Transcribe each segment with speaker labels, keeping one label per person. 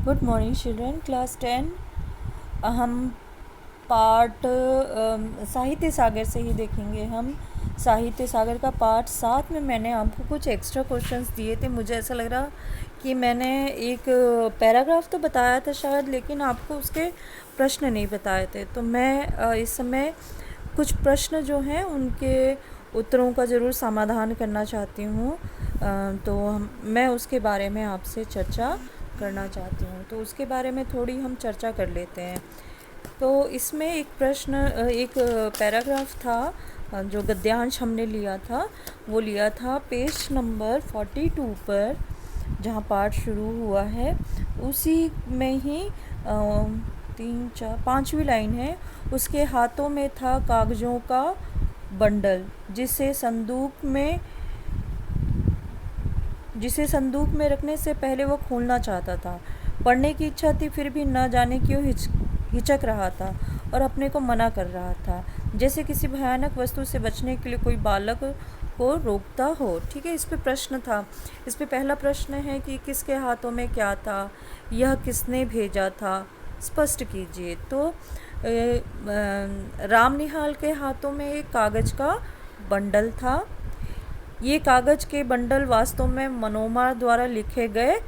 Speaker 1: Good morning children, class 10। हम part साहित्य सागर से ही देखेंगे। हम साहित्य सागर का पार्ट 7 में मैंने आपको कुछ एक्स्ट्रा क्वेश्चंस दिए थे। मुझे ऐसा लग रहा कि मैंने एक पैराग्राफ तो बताया था शायद, लेकिन आपको उसके प्रश्न नहीं बताए थे। तो मैं इस समय कुछ प्रश्न जो हैं उनके उत्तरों का ज़रूर समाधान करना चाहती हूँ। मैं उसके बारे में आपसे चर्चा करना चाहती हूँ। तो उसके बारे में थोड़ी हम चर्चा कर लेते हैं। तो इसमें एक पैराग्राफ था जो गद्यांश हमने लिया था, वो लिया था पेज नंबर 42 पर, जहाँ पाठ शुरू हुआ है। उसी में ही 5वीं लाइन है। उसके हाथों में था कागज़ों का बंडल, जिसे संदूक में रखने से पहले वो खोलना चाहता था। पढ़ने की इच्छा थी, फिर भी न जाने क्यों हिचक रहा था और अपने को मना कर रहा था, जैसे किसी भयानक वस्तु से बचने के लिए कोई बालक को रोकता हो। ठीक है, इस पे प्रश्न था। इस पे पहला प्रश्न है कि किसके हाथों में क्या था, यह किसने भेजा था, स्पष्ट कीजिए। तो राम निहाल के हाथों में एक कागज़ का बंडल था। ये कागज़ के बंडल वास्तव में मनोरमा द्वारा लिखे गए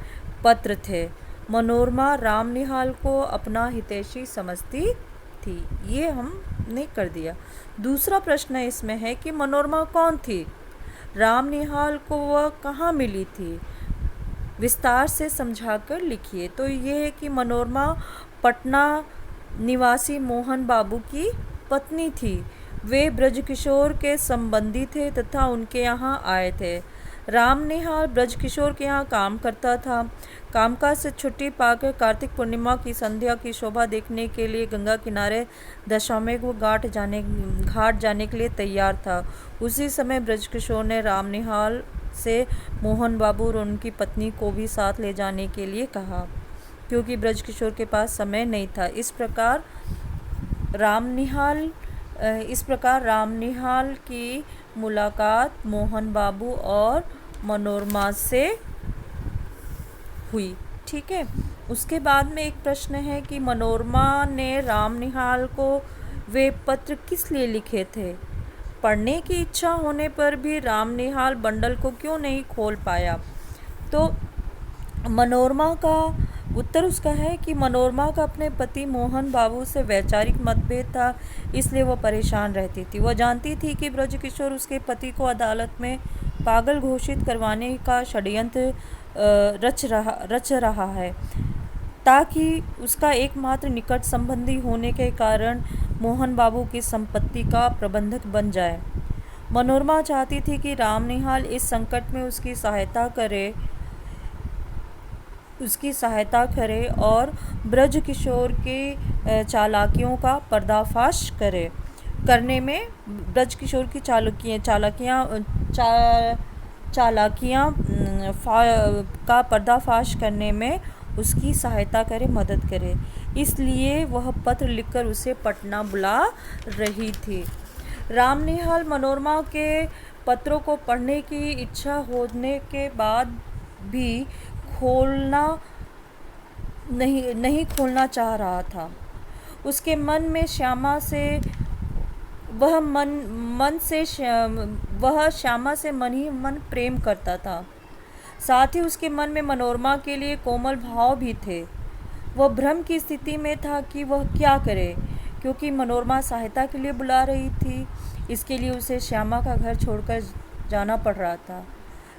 Speaker 1: पत्र थे। मनोरमा राम निहाल को अपना हितैषी समझती थी। ये हमने कर दिया। दूसरा प्रश्न इसमें है कि मनोरमा कौन थी, राम निहाल को वह कहाँ मिली थी, विस्तार से समझाकर लिखिए। तो ये है कि मनोरमा पटना निवासी मोहन बाबू की पत्नी थी। वे ब्रजकिशोर के संबंधी थे तथा उनके यहाँ आए थे। राम निहाल ब्रजकिशोर के यहाँ काम करता था। कामकाज से छुट्टी पाकर कार्तिक पूर्णिमा की संध्या की शोभा देखने के लिए गंगा किनारे दशामेघ घाट जाने के लिए तैयार था। उसी समय ब्रजकिशोर ने राम निहाल से मोहन बाबू और उनकी पत्नी को भी साथ ले जाने के लिए कहा, क्योंकि ब्रजकिशोर के पास समय नहीं था। इस प्रकार राम निहाल की मुलाकात मोहन बाबू और मनोरमा से हुई। ठीक है, उसके बाद में एक प्रश्न है कि मनोरमा ने राम निहाल को वे पत्र किस लिए लिखे थे। पढ़ने की इच्छा होने पर भी राम निहाल बंडल को क्यों नहीं खोल पाया। तो मनोरमा का उत्तर उसका है कि मनोरमा का अपने पति मोहन बाबू से वैचारिक मतभेद था, इसलिए वह परेशान रहती थी। वह जानती थी कि ब्रजकिशोर उसके पति को अदालत में पागल घोषित करवाने का षड्यंत्र रच रहा है, ताकि उसका एकमात्र निकट संबंधी होने के कारण मोहन बाबू की संपत्ति का प्रबंधक बन जाए। मनोरमा चाहती थी कि राम निहाल इस संकट में उसकी सहायता करे और ब्रजकिशोर के चालाकियों का पर्दाफाश करने में ब्रजकिशोर की चालाकियाँ का पर्दाफाश करने में उसकी सहायता करे, मदद करे। इसलिए वह पत्र लिखकर उसे पटना बुला रही थी। राम निहाल मनोरमा के पत्रों को पढ़ने की इच्छा होने के बाद भी नहीं खोलना चाह रहा था। उसके मन में श्यामा से मन ही मन प्रेम करता था। साथ ही उसके मन में मनोरमा के लिए कोमल भाव भी थे। वह भ्रम की स्थिति में था कि वह क्या करे, क्योंकि मनोरमा सहायता के लिए बुला रही थी। इसके लिए उसे श्यामा का घर छोड़कर जाना पड़ रहा था।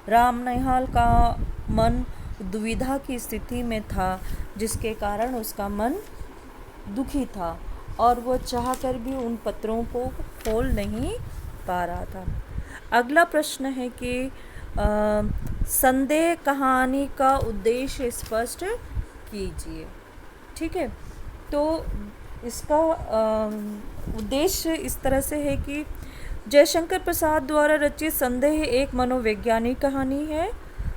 Speaker 1: राम निहाल का मन दुविधा की स्थिति में था, जिसके कारण उसका मन दुखी था और वह चाहकर भी उन पत्रों को खोल नहीं पा रहा था। अगला प्रश्न है कि संदेह कहानी का उद्देश्य स्पष्ट कीजिए। ठीक है, तो इसका उद्देश्य इस तरह से है कि जयशंकर प्रसाद द्वारा रचित संदेह एक मनोवैज्ञानिक कहानी है,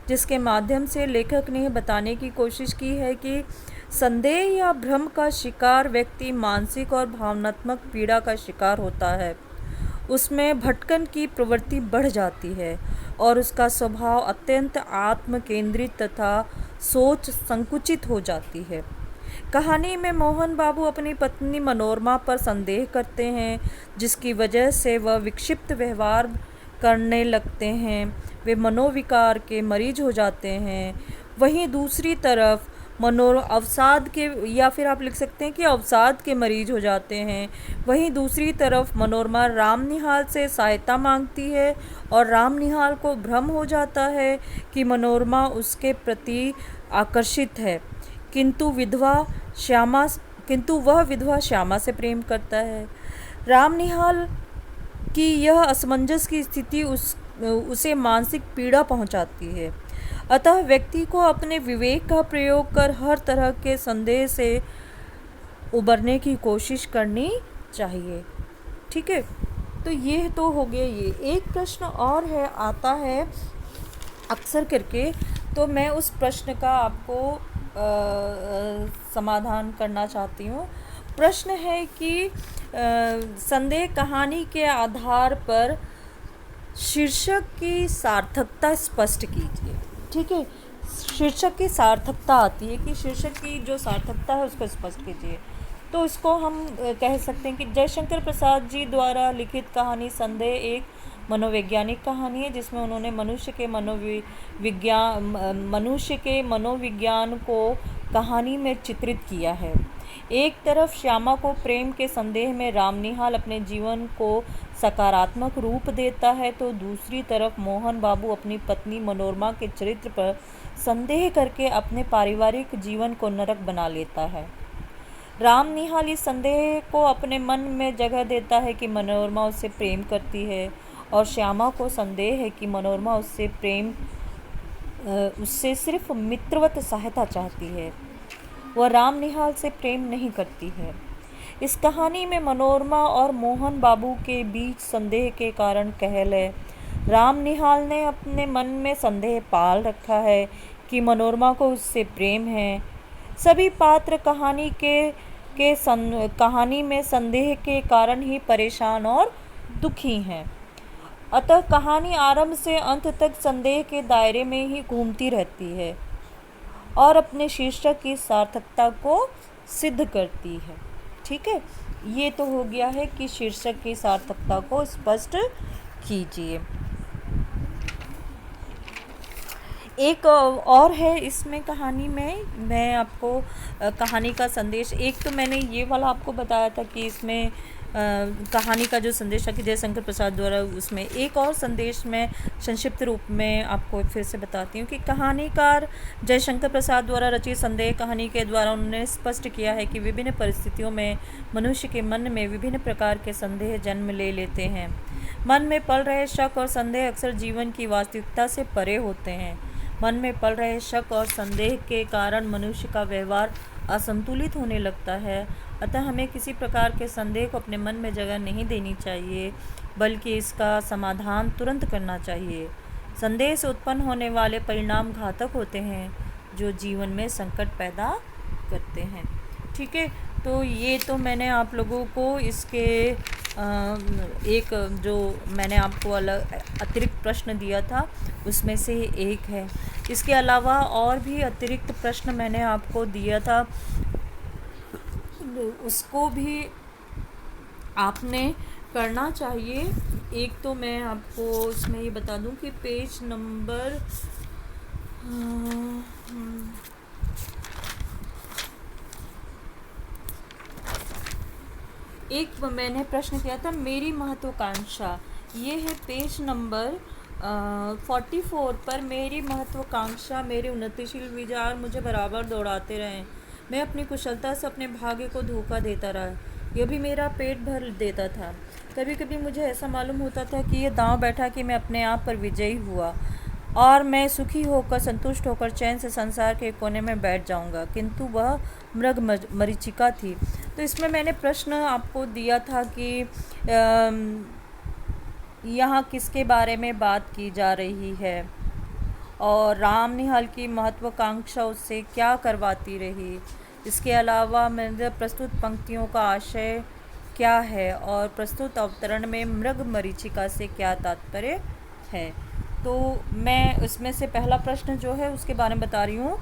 Speaker 1: जिसके माध्यम से लेखक ने बताने की कोशिश की है कि संदेह या भ्रम का शिकार व्यक्ति मानसिक और भावनात्मक पीड़ा का शिकार होता है। उसमें भटकन की प्रवृत्ति बढ़ जाती है और उसका स्वभाव अत्यंत आत्म केंद्रित तथा सोच संकुचित हो जाती है। कहानी में मोहन बाबू अपनी पत्नी मनोरमा पर संदेह करते हैं, जिसकी वजह से वह विक्षिप्त व्यवहार करने लगते हैं। वे मनोविकार के मरीज हो जाते हैं। वहीं दूसरी तरफ अवसाद के, या फिर आप लिख सकते हैं कि अवसाद के मरीज हो जाते हैं। वहीं दूसरी तरफ मनोरमा राम निहाल से सहायता मांगती है और राम निहाल को भ्रम हो जाता है कि मनोरमा उसके प्रति आकर्षित है, किंतु वह विधवा श्यामा से प्रेम करता है। राम निहाल की यह असमंजस की स्थिति उसे मानसिक पीड़ा पहुंचाती है। अतः व्यक्ति को अपने विवेक का प्रयोग कर हर तरह के संदेह से उबरने की कोशिश करनी चाहिए। ठीक है, तो ये तो हो गया। ये एक प्रश्न और है, आता है अक्सर करके, तो मैं उस प्रश्न का आपको समाधान करना चाहती हूँ। प्रश्न है कि संदेह कहानी के आधार पर शीर्षक की सार्थकता स्पष्ट कीजिए। ठीक है, शीर्षक की सार्थकता आती है कि शीर्षक की जो सार्थकता है उसको स्पष्ट कीजिए। तो इसको हम कह सकते हैं कि जयशंकर प्रसाद जी द्वारा लिखित कहानी संदेह एक मनोवैज्ञानिक कहानी है, जिसमें उन्होंने मनुष्य के मनोविज्ञान को कहानी में चित्रित किया है। एक तरफ श्यामा को प्रेम के संदेह में राम निहाल अपने जीवन को सकारात्मक रूप देता है, तो दूसरी तरफ मोहन बाबू अपनी पत्नी मनोरमा के चरित्र पर संदेह करके अपने पारिवारिक जीवन को नरक बना लेता है। राम निहाल इस संदेह को अपने मन में जगह देता है कि मनोरमा उससे प्रेम करती है, और श्यामा को संदेह है कि मनोरमा उससे सिर्फ मित्रवत सहायता चाहती है, वह राम निहाल से प्रेम नहीं करती है। इस कहानी में मनोरमा और मोहन बाबू के बीच संदेह के कारण कहल है। राम निहाल ने अपने मन में संदेह पाल रखा है कि मनोरमा को उससे प्रेम है। सभी पात्र कहानी में संदेह के कारण ही परेशान और दुखी हैं। अतः कहानी आरंभ से अंत तक संदेह के दायरे में ही घूमती रहती है और अपने शीर्षक की सार्थकता को सिद्ध करती है। ठीक है, ये तो हो गया है कि शीर्षक की सार्थकता को स्पष्ट कीजिए। एक और है इसमें कहानी में, मैं आपको कहानी का संदेश, एक तो मैंने ये वाला आपको बताया था कि इसमें कहानी का जो संदेश था कि जयशंकर प्रसाद द्वारा, उसमें एक और संदेश मैं संक्षिप्त रूप में आपको फिर से बताती हूँ कि कहानीकार जयशंकर प्रसाद द्वारा रचित संदेह कहानी के द्वारा उन्होंने स्पष्ट किया है कि विभिन्न परिस्थितियों में मनुष्य के मन में विभिन्न प्रकार के संदेह जन्म ले लेते हैं। मन में पल रहे शक और संदेह अक्सर जीवन की वास्तविकता से परे होते हैं। मन में पल रहे शक और संदेह के कारण मनुष्य का व्यवहार असंतुलित होने लगता है। अतः हमें किसी प्रकार के संदेह को अपने मन में जगह नहीं देनी चाहिए, बल्कि इसका समाधान तुरंत करना चाहिए। संदेह से उत्पन्न होने वाले परिणाम घातक होते हैं, जो जीवन में संकट पैदा करते हैं। ठीक है, तो ये तो मैंने आप लोगों को इसके एक जो मैंने आपको अलग अतिरिक्त प्रश्न दिया था उसमें से एक है। इसके अलावा और भी अतिरिक्त प्रश्न मैंने आपको दिया था, उसको भी आपने करना चाहिए। एक तो मैं आपको इसमें ये बता दूं कि पेज नंबर एक मैंने प्रश्न किया था, मेरी महत्वाकांक्षा, ये है पेज नंबर 44 पर। मेरी महत्वाकांक्षा, मेरे उन्नतिशील विचार मुझे बराबर दौड़ाते रहें। मैं अपनी कुशलता से अपने भाग्य को धोखा देता रहा, यह भी मेरा पेट भर देता था। कभी कभी मुझे ऐसा मालूम होता था कि यह दांव बैठा कि मैं अपने आप पर विजयी हुआ और मैं सुखी होकर, संतुष्ट होकर चैन से संसार के कोने में बैठ जाऊंगा, किंतु वह मृग मरीचिका थी। तो इसमें मैंने प्रश्न आपको दिया था कि यहाँ किसके बारे में बात की जा रही है और राम निहाल की महत्वाकांक्षा उससे क्या करवाती रही। इसके अलावा मैंने प्रस्तुत पंक्तियों का आशय क्या है और प्रस्तुत अवतरण में मृग मरीचिका से क्या तात्पर्य है। तो मैं इसमें से पहला प्रश्न जो है उसके बारे में बता रही हूँ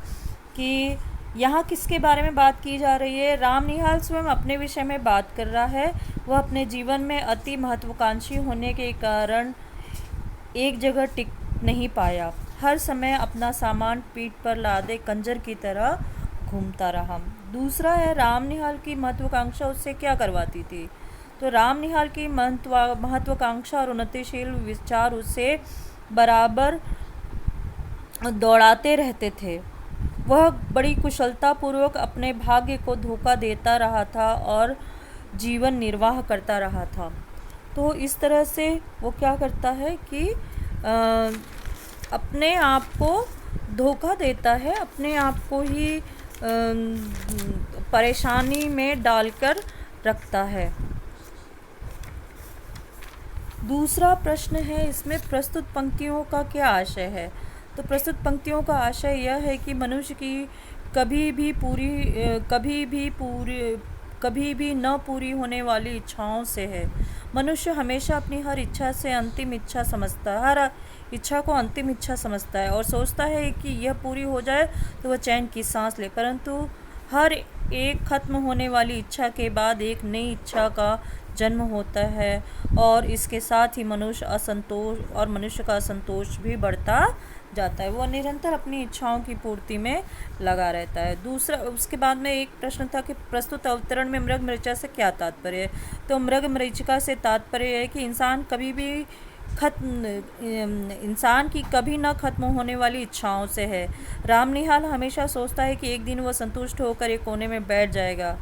Speaker 1: कि यहाँ किसके बारे में बात की जा रही है। राम निहाल स्वयं अपने विषय में बात कर रहा है। वह अपने जीवन में अति महत्वाकांक्षी होने के कारण एक जगह टिक नहीं पाया, हर समय अपना सामान पीठ पर लादे खंजर की तरह घूमता रहा। दूसरा है, राम निहाल की महत्वाकांक्षा उससे क्या करवाती थी। तो राम निहाल की महत्वाकांक्षा और उन्नतिशील विचार उसे बराबर दौड़ाते रहते थे। वह बड़ी कुशलतापूर्वक अपने भाग्य को धोखा देता रहा था और जीवन निर्वाह करता रहा था। तो इस तरह से वो क्या करता है कि अपने आप को धोखा देता है, अपने आप को ही परेशानी में डालकर रखता है। दूसरा प्रश्न है, इसमें प्रस्तुत पंक्तियों का क्या आशय है। तो प्रस्तुत पंक्तियों का आशय यह है कि मनुष्य की कभी भी न पूरी होने वाली इच्छाओं से है। मनुष्य हमेशा अपनी हर इच्छा से अंतिम इच्छा समझता है, हर इच्छा को अंतिम इच्छा समझता है और सोचता है कि यह पूरी हो जाए तो वह चैन की सांस ले। परंतु हर एक खत्म होने वाली इच्छा के बाद एक नई इच्छा का जन्म होता है और इसके साथ ही मनुष्य का असंतोष भी बढ़ता जाता है। वो निरंतर अपनी इच्छाओं की पूर्ति में लगा रहता है। दूसरा, उसके बाद में एक प्रश्न था कि प्रस्तुत अवतरण में मृग मरीचिका से क्या तात्पर्य है। तो मृग मरीचिका से तात्पर्य है कि इंसान की कभी न खत्म होने वाली इच्छाओं से है। राम निहाल हमेशा सोचता है कि एक दिन वह संतुष्ट होकर एक कोने में बैठ जाएगा,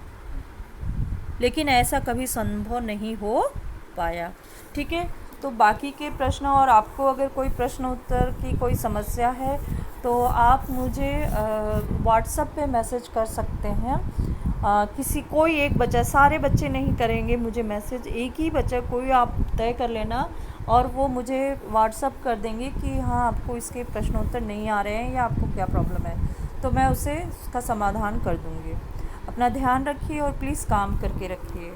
Speaker 1: लेकिन ऐसा कभी संभव नहीं हो पाया। ठीक है, तो बाकी के प्रश्न और आपको अगर कोई प्रश्न उत्तर की कोई समस्या है तो आप मुझे व्हाट्सएप पे मैसेज कर सकते हैं। कोई एक बच्चा, सारे बच्चे नहीं करेंगे मुझे मैसेज, एक ही बच्चा कोई आप तय कर लेना और वो मुझे व्हाट्सएप कर देंगे कि हाँ आपको इसके प्रश्नोत्तर नहीं आ रहे हैं या आपको क्या प्रॉब्लम है, तो मैं उसका समाधान कर दूँगी। अपना ध्यान रखिए और प्लीज़ काम करके रखिए।